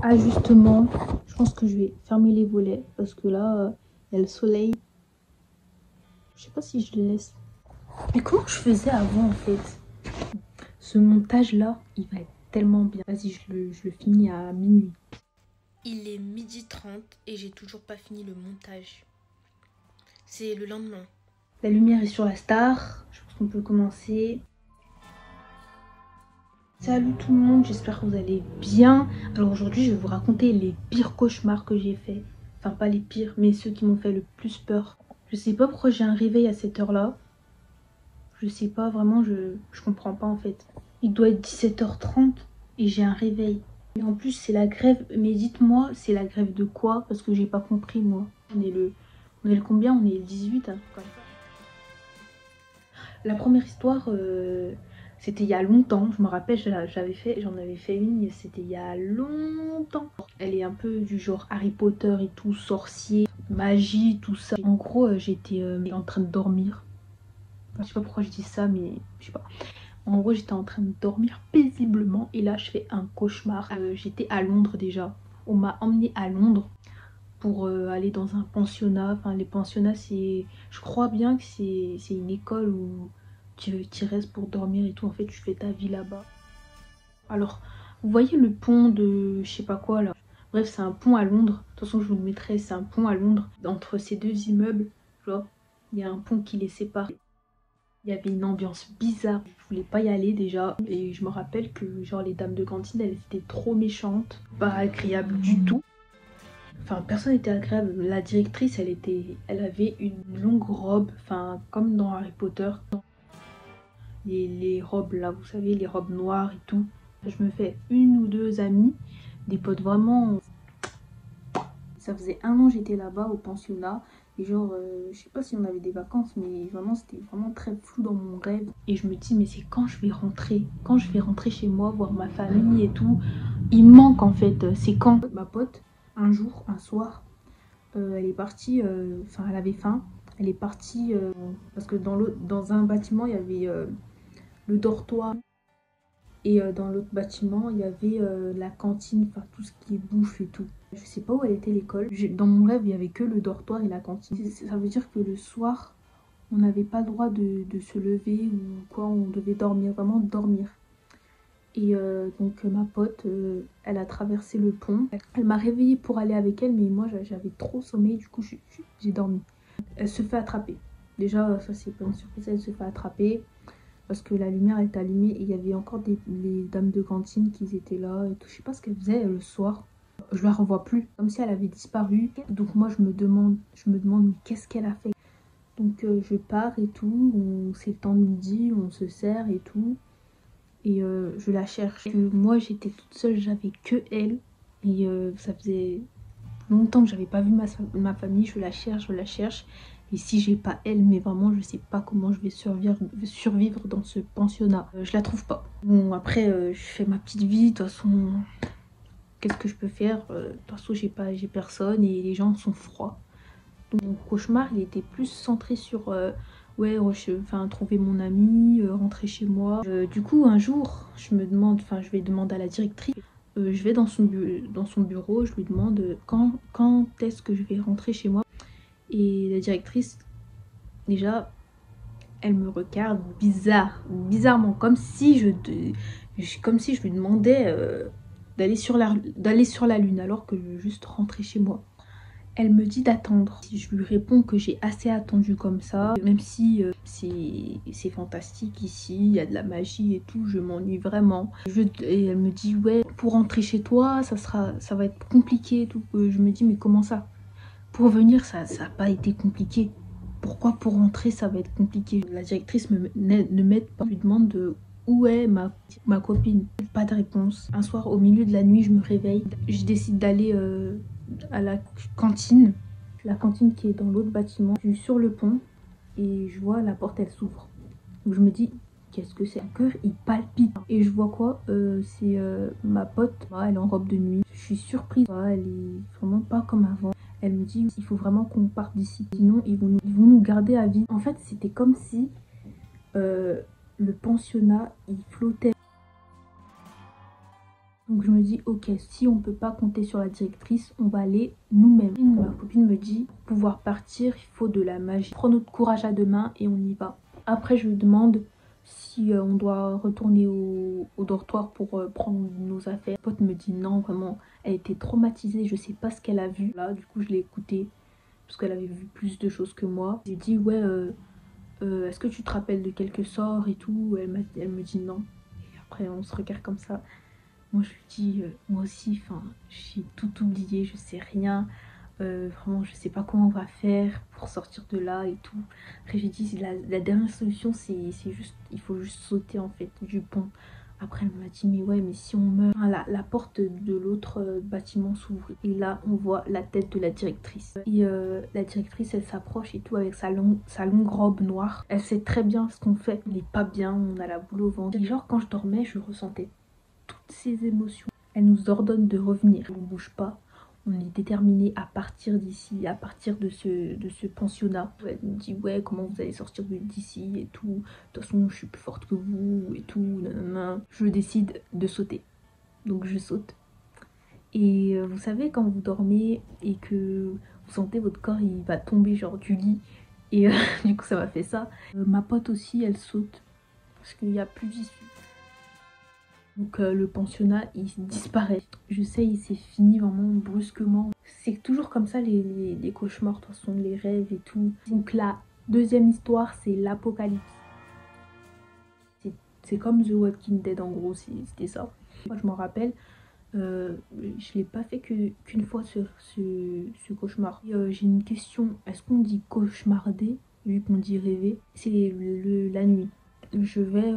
Ah justement, je pense que je vais fermer les volets parce que là, il y a le soleil. Je sais pas si je le laisse. Mais comment je faisais avant en fait? Ce montage là, il va être tellement bien. Vas-y, je le finis à minuit. Il est 12h30 et j'ai toujours pas fini le montage. C'est le lendemain. La lumière est sur la star. Je pense qu'on peut commencer. Salut tout le monde, j'espère que vous allez bien. Alors aujourd'hui, je vais vous raconter les pires cauchemars que j'ai fait. Enfin, pas les pires, mais ceux qui m'ont fait le plus peur. Je sais pas pourquoi j'ai un réveil à cette heure-là. Je sais pas, vraiment, je comprends pas en fait. Il doit être 17h30 et j'ai un réveil. Et en plus, c'est la grève. Mais dites-moi, c'est la grève de quoi? Parce que j'ai pas compris moi. On est le combien? On est le 18, un truc comme ça. La première histoire, c'était il y a longtemps. Je me rappelle, j'en avais fait une, c'était il y a longtemps. Elle est un peu du genre Harry Potter et tout, sorcier, magie, tout ça. En gros, j'étais en train de dormir. Enfin, je sais pas pourquoi je dis ça, mais je sais pas. En gros, j'étais en train de dormir paisiblement et là, je fais un cauchemar. J'étais à Londres déjà. On m'a emmenée à Londres pour aller dans un pensionnat. Enfin, les pensionnats, c'est... Je crois bien que c'est une école où tu restes pour dormir et tout. En fait, tu fais ta vie là-bas. Alors, vous voyez le pont de... je sais pas quoi, là. Bref, c'est un pont à Londres. De toute façon, je vous le mettrai. C'est un pont à Londres. Entre ces deux immeubles, genre, il y a un pont qui les sépare. Il y avait une ambiance bizarre, je voulais pas y aller déjà. Et je me rappelle que genre les dames de cantine, elles étaient trop méchantes, pas agréables du tout. Enfin, personne n'était agréable. La directrice, elle avait une longue robe, enfin comme dans Harry Potter. Les robes là, vous savez, les robes noires et tout. Je me fais une ou deux amies, des potes vraiment. Ça faisait 1 an que j'étais là-bas au pensionnat. Et genre, je sais pas si on avait des vacances, mais vraiment, c'était vraiment très flou dans mon rêve. Et je me dis, mais c'est quand je vais rentrer? Quand je vais rentrer chez moi, voir ma famille et tout? Il me manque en fait. C'est quand? Ma pote, un jour, un soir, elle est partie, enfin, elle avait faim. Elle est partie parce que dans un bâtiment, il y avait le dortoir. Et dans l'autre bâtiment, il y avait la cantine, enfin tout ce qui est bouffe et tout. Je sais pas où elle était l'école. Dans mon rêve, il y avait que le dortoir et la cantine. Ça veut dire que le soir, on n'avait pas le droit de se lever ou quoi, on devait dormir, vraiment dormir. Et donc ma pote, elle a traversé le pont. Elle m'a réveillée pour aller avec elle, mais moi j'avais trop sommeil, du coup j'ai dormi. Elle se fait attraper. Déjà, ça c'est pas une surprise, elle se fait attraper parce que la lumière était allumée et il y avait encore les dames de cantine qui étaient là et tout. Je sais pas ce qu'elle faisait le soir. Je la revois plus, comme si elle avait disparu. Donc moi je me demande mais qu'est-ce qu'elle a fait. Donc je pars et tout, c'est le temps de midi, on se sert et tout. Et je la cherche. Moi j'étais toute seule, j'avais que elle. Et ça faisait longtemps que j'avais pas vu ma famille, je la cherche, je la cherche. Et si j'ai pas elle, mais vraiment je sais pas comment je vais survivre dans ce pensionnat. Je la trouve pas. Bon après je fais ma petite vie, de toute façon qu'est-ce que je peux faire? De toute façon j'ai personne et les gens sont froids. Donc mon cauchemar il était plus centré sur ouais, enfin trouver mon ami, rentrer chez moi. Du coup un jour je me demande, enfin je vais demander à la directrice. Je vais dans son bureau, je lui demande quand est-ce que je vais rentrer chez moi. Et la directrice, déjà, elle me regarde bizarrement, comme si je lui demandais d'aller sur la lune alors que je veux juste rentrer chez moi. Elle me dit d'attendre. Si je lui réponds que j'ai assez attendu comme ça, même si c'est fantastique ici, il y a de la magie et tout, je m'ennuie vraiment. Et elle me dit ouais, pour rentrer chez toi, ça va être compliqué et tout. Je me dis mais comment ça? Pour venir, ça n'a pas été compliqué. Pourquoi pour rentrer, ça va être compliqué? La directrice ne m'aide pas. Je lui demande où est ma copine. Pas de réponse. Un soir, au milieu de la nuit, je me réveille. Je décide d'aller à la cantine. La cantine qui est dans l'autre bâtiment. Je suis sur le pont et je vois la porte, elle s'ouvre. Donc je me dis, qu'est-ce que c'est? Mon cœur, il palpite. Et je vois quoi? C'est ma pote. Elle est en robe de nuit. Je suis surprise. Elle est vraiment pas comme avant. Elle me dit, il faut vraiment qu'on parte d'ici. Sinon, ils vont nous garder à vie. En fait, c'était comme si le pensionnat, il flottait. Donc je me dis ok, si on peut pas compter sur la directrice, on va aller nous-mêmes. Ma copine me dit pour pouvoir partir il faut de la magie. Prends notre courage à deux mains et on y va. Après je lui demande si on doit retourner au dortoir pour prendre nos affaires. Mon pote me dit non, vraiment elle était traumatisée, je sais pas ce qu'elle a vu. Là du coup je l'ai écoutée parce qu'elle avait vu plus de choses que moi. J'ai dit ouais est-ce que tu te rappelles de quelques sorts et tout. Elle me dit non. Et après on se regarde comme ça. Moi je lui dis moi aussi, enfin j'ai tout oublié, je sais rien. Vraiment je sais pas comment on va faire pour sortir de là et tout. Après j'ai dit la dernière solution c'est juste, il faut juste sauter en fait du pont. Après elle m'a dit mais ouais mais si on meurt, enfin, la porte de l'autre bâtiment s'ouvre et là on voit la tête de la directrice. Et la directrice elle s'approche et tout avec sa longue robe noire. Elle sait très bien ce qu'on fait, on n'est pas bien, on a la boule au ventre. Et genre quand je dormais je ressentais toutes ces émotions. Elle nous ordonne de revenir, on ne bouge pas. On est déterminé à partir d'ici, à partir de ce pensionnat. Elle nous dit ouais comment vous allez sortir d'ici et tout. De toute façon je suis plus forte que vous et tout. Nanana. Je décide de sauter. Donc je saute. Et vous savez quand vous dormez et que vous sentez votre corps il va tomber genre du lit. Et du coup ça m'a fait ça. Ma pote aussi elle saute. Parce qu'il n'y a plus d'issue. Donc le pensionnat il disparaît. Je sais il s'est fini vraiment brusquement. C'est toujours comme ça les cauchemars, de toute façon les rêves et tout. Donc la deuxième histoire c'est l'apocalypse. C'est comme The Walking Dead en gros, c'était ça. Moi je m'en rappelle, je l'ai pas fait qu'une fois ce cauchemar. J'ai une question, est-ce qu'on dit cauchemarder vu qu'on dit rêver? C'est la nuit. Je vais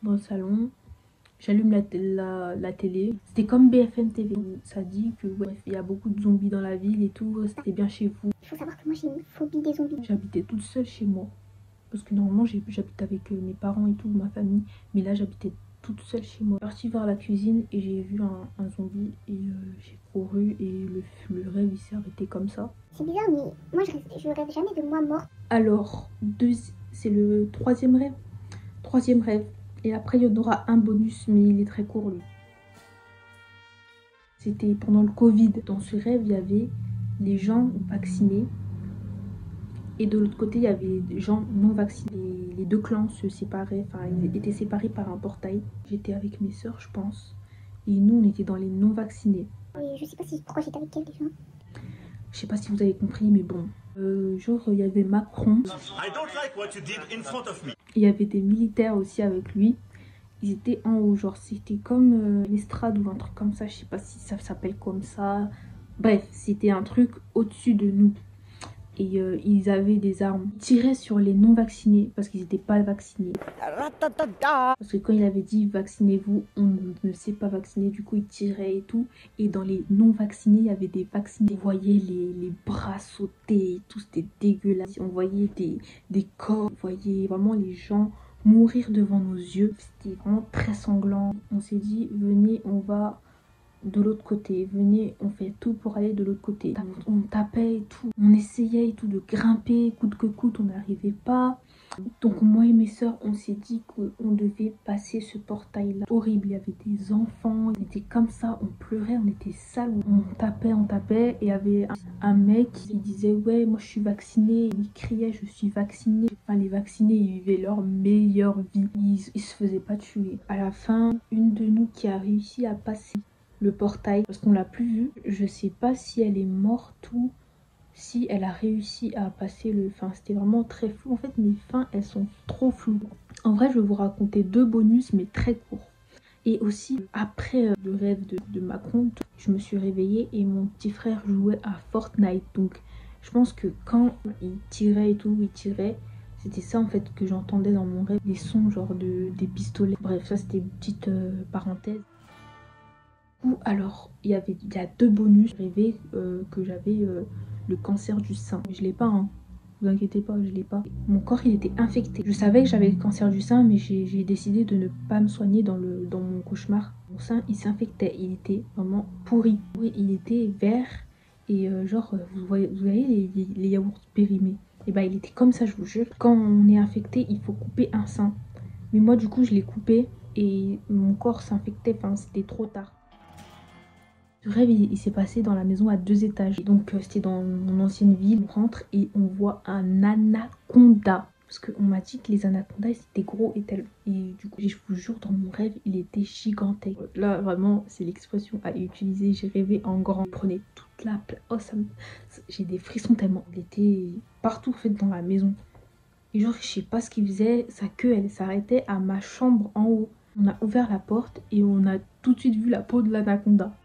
dans le salon. J'allume la télé. C'était comme BFM TV. Ça dit que bref, il y a beaucoup de zombies dans la ville et tout. C'était bien chez vous. Il faut savoir que moi j'ai une phobie des zombies. J'habitais toute seule chez moi. Parce que normalement j'habite avec mes parents et tout, ma famille. Mais là j'habitais toute seule chez moi. Je suis partie vers la cuisine et j'ai vu un zombie. Et j'ai couru et le rêve il s'est arrêté comme ça. C'est bizarre mais moi je rêve jamais de moi morte. Alors, c'est le troisième rêve. Troisième rêve. Et après, il y en aura un bonus, mais il est très court, lui. C'était pendant le Covid. Dans ce rêve, il y avait les gens vaccinés. Et de l'autre côté, il y avait des gens non vaccinés. Les deux clans se séparaient. Enfin, ils étaient séparés par un portail. J'étais avec mes sœurs, je pense. Et nous, on était dans les non vaccinés. Et je sais pas pourquoi j'étais avec elle déjà. Je sais pas si vous avez compris, mais bon. Genre, il y avait Macron. Il y avait des militaires aussi avec lui. Ils étaient en haut, genre c'était comme l'estrade ou un truc comme ça. Je sais pas si ça s'appelle comme ça. Bref, c'était un truc au-dessus de nous. Et ils avaient des armes. Ils tiraient sur les non-vaccinés parce qu'ils n'étaient pas vaccinés. Parce que quand il avait dit vaccinez-vous, on ne s'est pas vacciné. Du coup, ils tiraient et tout. Et dans les non-vaccinés, il y avait des vaccinés. On voyait les bras sauter et tout. C'était dégueulasse. On voyait des corps. On voyait vraiment les gens mourir devant nos yeux. C'était vraiment très sanglant. On s'est dit, venez, on va de l'autre côté, venez, on fait tout pour aller de l'autre côté. On tapait et tout, on essayait et tout de grimper coûte que coûte, on n'arrivait pas. Donc moi et mes soeurs, on s'est dit qu'on devait passer ce portail là. Horrible, il y avait des enfants, on était comme ça, on pleurait, on était sale, on tapait et il y avait un mec qui disait ouais moi je suis vacciné, il criait je suis vacciné. Enfin les vaccinés ils vivaient leur meilleure vie, ils se faisaient pas tuer. À la fin, une de nous qui a réussi à passer le portail, parce qu'on l'a plus vue, je sais pas si elle est morte ou si elle a réussi à passer le... Enfin, c'était vraiment très flou. En fait, mes fins, elles sont trop floues. En vrai, je vais vous raconter deux bonus, mais très courts. Et aussi, après le rêve de Macron, je me suis réveillée et mon petit frère jouait à Fortnite. Donc, je pense que quand il tirait et tout, c'était ça en fait que j'entendais dans mon rêve. Des sons genre des pistolets. Bref, ça c'était une petite parenthèse. Alors, il y a deux bonus. Je rêvais que j'avais le cancer du sein. Je l'ai pas, hein. Vous inquiétez pas, je l'ai pas. Mon corps, il était infecté. Je savais que j'avais le cancer du sein, mais j'ai décidé de ne pas me soigner dans mon cauchemar. Mon sein, il s'infectait. Il était vraiment pourri. Oui, il était vert et genre, vous voyez les yaourts périmés. Et bah, il était comme ça, je vous jure. Quand on est infecté, il faut couper un sein. Mais moi, du coup, je l'ai coupé et mon corps s'infectait. Enfin, c'était trop tard. Ce rêve, il s'est passé dans la maison à 2 étages. Donc c'était dans mon ancienne ville. On rentre et on voit un anaconda. Parce qu'on m'a dit que les anacondas c'était gros et tel. Et du coup, je vous jure, dans mon rêve, il était gigantesque. Là, vraiment, c'est l'expression à utiliser. J'ai rêvé en grand. Il prenait toute la place. Oh, j'ai des frissons tellement. Il était partout, en fait, dans la maison. Et genre, je sais pas ce qu'il faisait. Sa queue, elle s'arrêtait à ma chambre en haut. On a ouvert la porte et on a tout de suite vu la peau de l'anaconda.